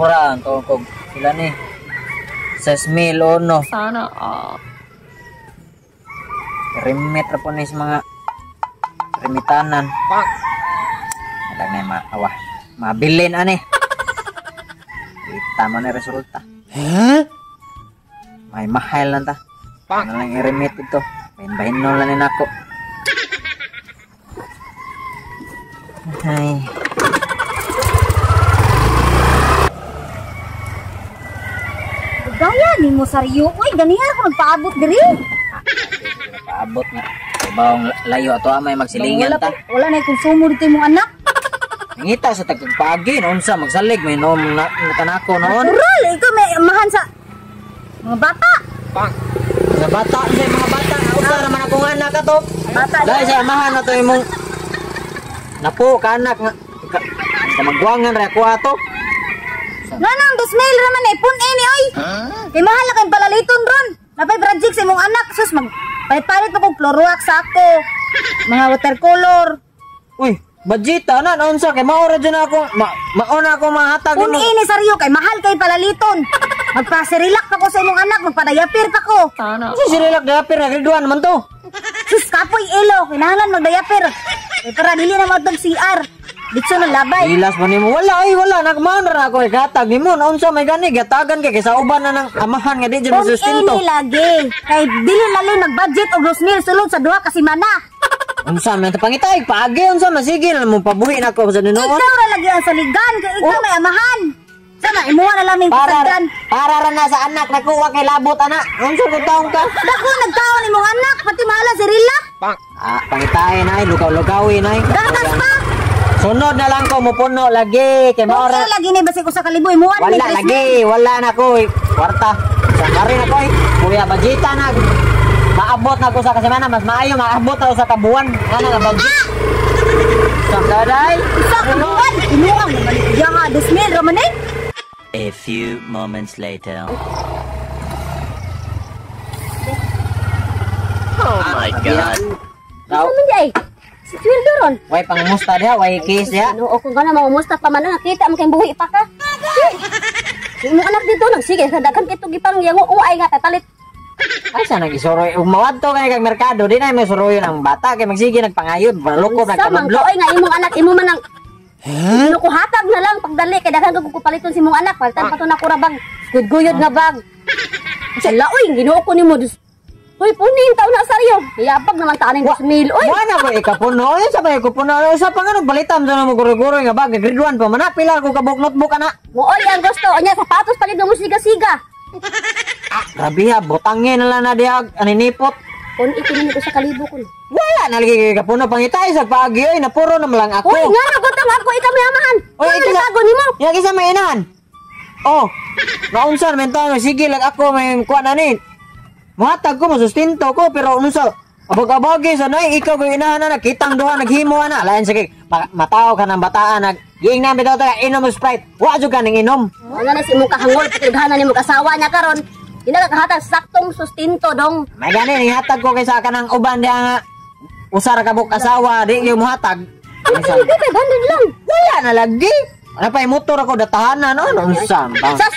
pura ang kog sila ni 6,001. Sana Remit ra po ni sa mga remitanan. Alam na mabilin ani. Kita mo na resulta. May mahal lang ta. Ano lang i-remit ito. Bahin lang ni nako. Ay. Gaya ni mo saryo. Uy, ganiya ako magpaabot diri. Paabot nga. Ibang layo ato may magsilingan ta. Wala na konsumo dito imong anak. Ngita sa tagpagi noon sa magsalig may nom na kanako noon. Natural, ikaw may amahan sa mga bata. Sa bata sa mga bata, usa naman akong anak ato. Bata Dahil sa amahan na to imong napo kanak nga magwangan ra ko ato. Nanang 2,000 raman eh, pun ni oy. Kay mahal na kayong palaliton ron. Napay project sa imong anak. Sus, palit pa kong Clorox sa ako. Mga watercolor. Uy, budgeta na, naunsa kay maura dyan ako. Mauna ako mahatag. Pun ini saryo, kay mahal kay palaliton. Magpa-serilak pa ko sa imong anak, magpadayapir pa ko. sana Si Sirilak dayapir, nagriduan naman to. Sus, kapoy ilo, kinahanglan magdayapir. Kay para dili na matog CR. Dito na labay. Ilas mo nimo, wala, nagmaon ra ako igatag nimo. Naunsa may gani, gatagan kay sa uban na ng amahan nga di dyan Kung masustinto. ini lagi, kay dili lali mag-budget og 2,000 sulod sa duha ka semana. Unsa man ta pangitay, paagi unsa masigil mo pabuhi na ko sa Ikaw dinuon. ra lagi ang saligan, kay ikaw may amahan. Sana imuha na laming kasagdan. Para ra na sa anak nakuha kay labot ana. Unsa ko taong ka? Dako nagtaon imong anak, pati mahala si Rila. Pangitay na lugaw-lugawin ay. Gatas pa. Sunod na lang ko mupuno lagi kay Kung maora. lagi ni basi ko sa kaliboy muan Wala lagi, wala na ko. Kwarta. Sa kari na ko. Kuya budgeta na. Maabot na ko sa kasemana, mas maayo maabot na sa kabuan. Ana nga budget. Sa kaday. Sa kabuan, imuang nabalik diya nga 2,000 raman eh. A few moments later. Oh my god. Daw. Ano man di si Sweldo ron. Way pangmusta diha, way kiss diha. Ano o kung gana mangumusta pa man nakita mo kay buhi pa ka. Imong anak dito nagsige sa daghan kay tugipang yango uay nga palit. Ay sa nagisoroy umawad to kay kag merkado di na may suroy ang bata kay magsige nagpangayod, balukop Sa man nagkamablo. oy nga imong anak imo man ang ko hatag na lang pagdali kay daghan ko paliton si imong anak palitan pa to na kurabag guyod nga bag. Sa laoy Ginoo ko nimo Uy, punin taon na saryo. Iyabag naman taaning 2,000. Uy, Wala ko ikapuno. Ay sa bay ko puno. Sa pa nga nagbalitam sa mo guro-guro nga bag grade 1 pa man pila ko kabuk notebook ana. muoy ang gusto. Anya sapatos palit mo siga-siga. Grabe ha, butangin na lang na diag aninipot. Kun itinin ko sa kalibo ko. Wala na lagi kapuno pangitay sa paagi oy napuro na lang ako. Uy, nga nagutang ako ikaw may amahan. Uy, Ano ito nagago nimo? Yang isa may inahan. Oh. Naunsan mental sige lang ako may kuan ani. Muhatag ko masustinto ko pero unsa abag-abagi sa nay ikaw ko inahan na nakitang duha naghimo ana lain sige mataw ka ng bataan nag giing na bitaw ta inom Sprite. Wa jud ka ning inom. Ano na si mong kahangol patighanan nimo kasawa niya karon. Ginagakahatag saktong sustinto dong. May gani ning hatag ko kay sa kanang uban diha nga usar ka buk asawa di gyud muhatag. Ay, kay banded lang. Wala na lagi. Ano pa yung motor ako datahanan no unsa ba? Sas.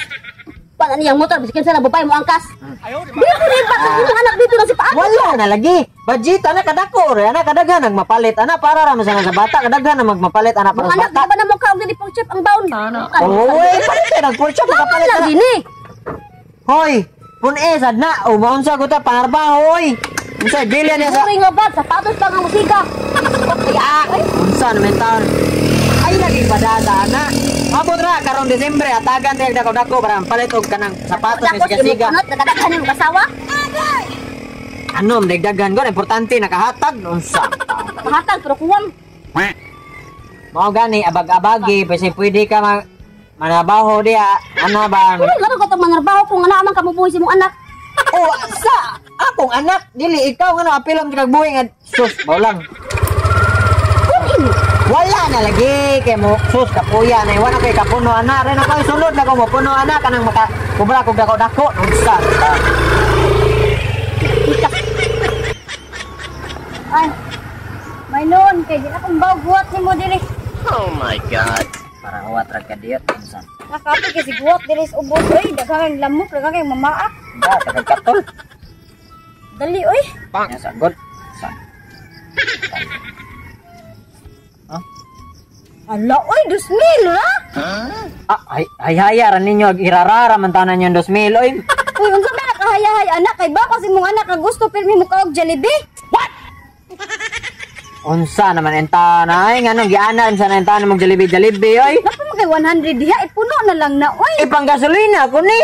Paano niyang motor bisikin sa nabupay mo angkas. Di ko rin pa yung anak dito na si Paano. Wala na lagi. Budget ana kadako re ana kadaghan nagmapalit ana para ra man sa bata kadaghan na magmapalit ana para Ang sa anak, di bata. ba na mo kaog na di chip ang baon? Sana. Oy, palit nang porcha makapalit Lang na. din eh. Hoy, pun sad na umaunsa ko ta pangarbaho hoy. Unsa bilya niya sa Sorry nga bag, sapatos pa nga musika. unsa naman taon. Ay lagi padada na. Abot ra karon Disyembre atagan tayag dako-dako para palit og kanang sapatos ni Tapos siga-siga. imukunot, nadagdagan yung kasawa. Ano, dagdagan ko importante nakahatag unsa. Pahatag, pero kuwang. Mao gani abag-abagi kasi pwede ka manabaho diha. Ano ba? Pero laro ko itong mangarbaho kung nga naman kamubuhay si mong anak. Oh, sa akong anak dili ikaw nga apilom kag buhi nga sus bawlang. Wala na lagi kay mo sus kapuya na wala kay kapuno ana ren ako sulod na ko mo puno ana kanang maka kubra kog dako-dako unsa. Ay, may noon, kaya di na kong bawguat ni mo dili. Oh my god. Para huwat ra ka diet unsa. Nakapi kasi guwat dilis ubos oy, daghang lamok, daghang mamaak. Ya, katol. Dali oy. Ya, sagot. Ala oy, 2,000 ha? Ay hayaran ninyo irarara man tanan yung 2,000 oy. Uy, unsa ba nakahaya-hay anak kay ba kasi mong anak ka gusto pirmi mo kaog Jollibee? Unsa naman entana ay nganong gianan sa entana mong Jollibee oy. Napo mo kay 100 diha, ipuno na lang na oy. Ipang gasolina ko ni.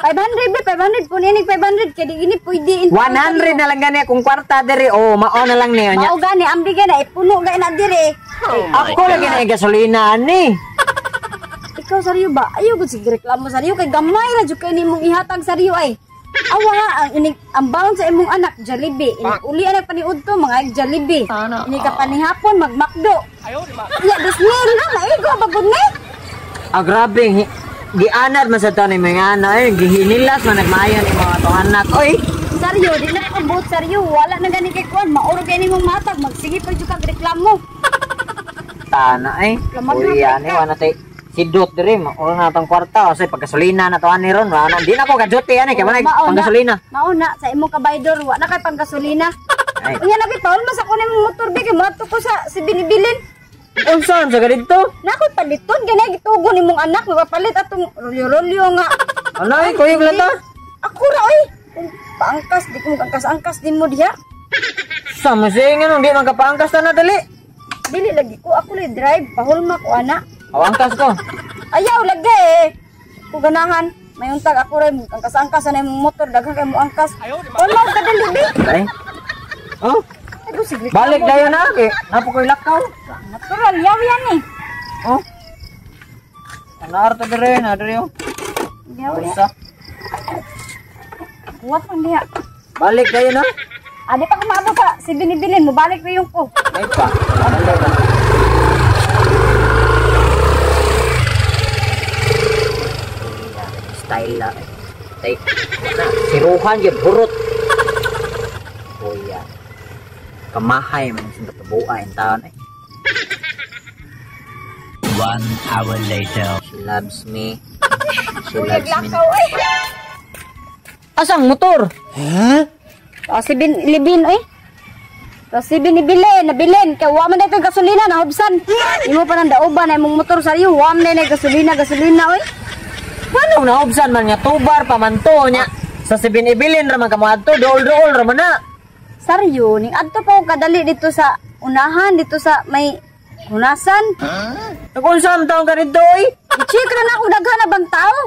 500 be, 500 po ninig 500 kay di gini pwede 100 na lang gani akong kwarta diri. Oh, mao na lang niyo nya. Mao gani ambi gani ipuno gani na diri. Ako lagi na gasolina ani. Ikaw sariyo ba? Ayaw gud sige reklamo sariyo kay gamay ra jud kay nimong ihatag sariyo ay. Awa nga ang bound sa imong anak Jollibee. Uli anak paniud to mga Jollibee. Ini ka panihapon magmakdo. Ya 2,000 na maigo bagod ni. Grabe. Gianad man sa taon ni mga anak. Gihinilas man nagmayan ni mga tong anak. Oy. Sariyo, di na kabot sariyo. Wala na gani kay kuan. Mauro kay nimong matag. Magsige pa jud kag reklamo. Tana ay. Uy, ani wala tay. Si Dot diri, mauro na tong kwarta kasi paggasolina na to ani ron. Wala di na ko gajote ani kay manay panggasolina. Mauna sa imong kabaydor wa na kay panggasolina. Ay. Unya na bitaw mas ako nimong motor bi kay mato ko sa si binibilin. Unsan sa gadito? Nako paliton gani gitugo nimong anak mapapalit atong rolyo-rolyo nga. Ano ay kuyog lang ta? Ako ra oy. Paangkas di ko angkas din mo diha. Sa masingan di man kapaangkas na dali. Dili lagi ko ako li drive pahulma ko ana. Awangkas ko. Ayaw lagi eh. Ko ganahan. May untag ako rin angkas-angkas na imong motor daghang kay mo angkas. Wala ka dali bi. Ay. Oh, Ay sige. balik dayo na kay napo koy lakaw. Natural yaw yan eh. Oh. Anar to dire na dire yo. Yaw ya. Isa. Kuwat man diha. Balik dayo na. Adi pa kumabo sa si binibilin mo balik ko yung ko. Ay pa. Balik na. Style la. Tay. Siruhan yung burot. Oh yeah. Kamahay man sa tubuan ang taon ay. 1 hour later. She loves me. She Uyag loves me. lakaw eh. Asang motor? Si Libin eh. Si binibilin, nabilin. Kaya wa man na ito gasolina, nahubsan. Imo pa nang daoban na imong motor sariyo. Wa man na gasolina oy. Paano naubsan man nga tubar pamanto nya sa 7-Eleven ra man kamo adto dool ra man na. Sariyo, ning adto pa ko kadali dito sa unahan, dito sa may hunasan. Nakunsam taong ka dito oy. I-check ra na ako daghan na bang tao.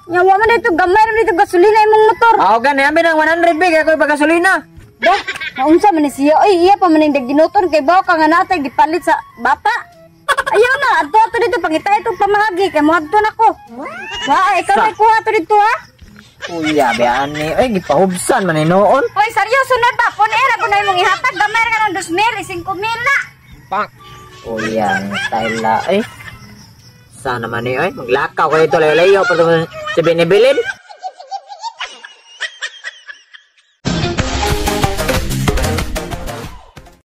Nya wa man dito gamay ra dito gasolina imong motor. Aw gani ambi nang 100 big ako pagasolina. Dah, naunsa man ni siya. Oy, iya pa man ning ginuton kay bawo ka nga natay gipalit sa bata. Ayaw na, adto dito pangita itong pamahagi kay mo adto nako. Wa, ikaw na kuha to dito ha. Kuya bean ni oy gipahubsan man ni noon. Hoy, seryoso na ba? Punera ko na imong ihatag gamay ra ka ng 2,000, 5,000 na. Kuya style la eh. Sana man ni oy maglakaw kayo to layo-layo pa sa 7-Eleven.